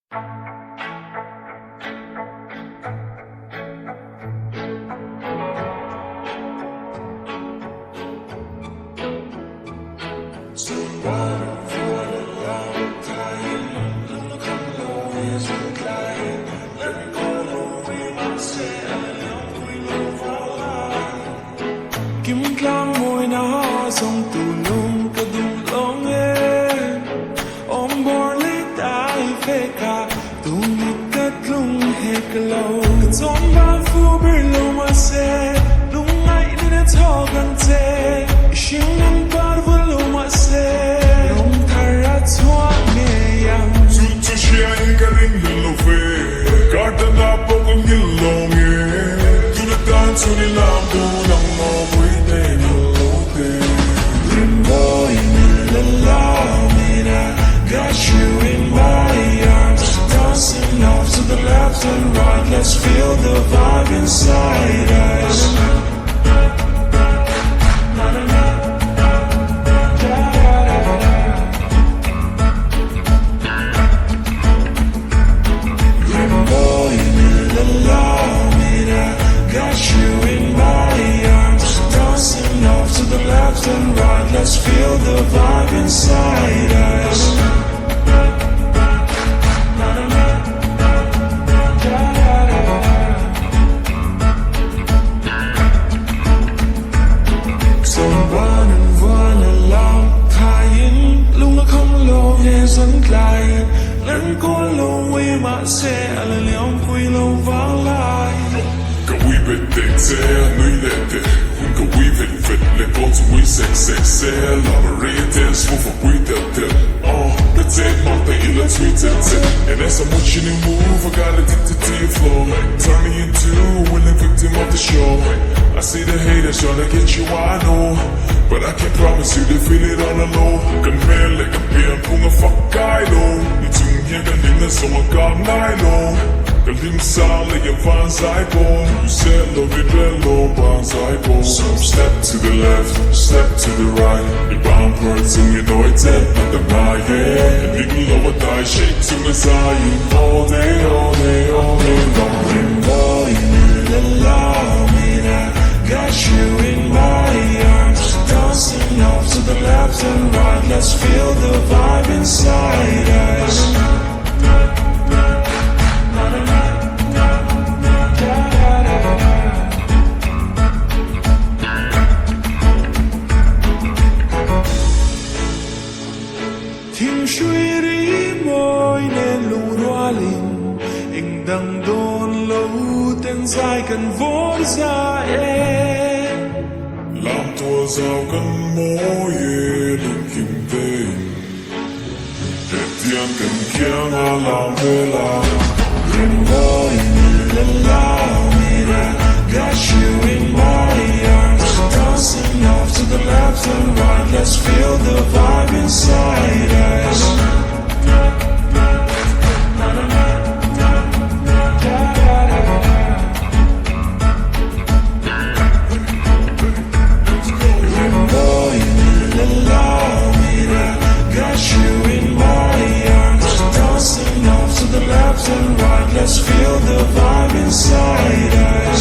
Kim klang môi na sông tù nung cả dung long em om bor lấy tai phê cả tu mi cất lung he cả lâu zon ba phu bir lo ma se lung ai đi đến thọ gần te shing nang par vu lo ma se long thara chua nghe yang tu tu shia in ka ring lo fe karta na po kong gilong e tu na tan tu ni lam tu nang mo bui te no lo te allow me to got you in my arms, dancing off to the left and right. Let's feel the vibe inside us. Boy, allow me to got you in my arms, dancing off to the left and right. Let's feel the vibe inside us. Someone and one along Thaiyin lung là không lâu nghe dẫn lại lẫn có lâu quay mà sẽ là liễu quy lâu vắng lại ka we bet te te nui le te ka we vet le ko tu we se la re te so for we te oh the take my thing in the tweet te and as I'm watching you move I got addicted to your flow turn me into a willing victim of the show I see the haters trying to get you I know but I can't promise you they feel it on the low kan man like a beer kung a fuck I know ni tung here kan din na so I got nine low the lim sound like a van zybo you said love it well low van zybo so step to the left step to the right the bound person you know it's it but the right yeah and big low what I shake to the side all day long boy allow me to got you in my arms, dancing off to the left and right. Let's feel the vibe inside us. Thiên suy đi môi nên lù hoa linh hình đằng đôn lâu tên dài cần vốn ra em làm tua rào cần mối linh kinh tế để tiền cần kiêng làm về làm boy allow me to got you in my arms, dancing off to the left and right. Let's feel the vibe inside us. Boy, allow me to got you in my arms, dancing off to the left and right. Let's feel the vibe inside us.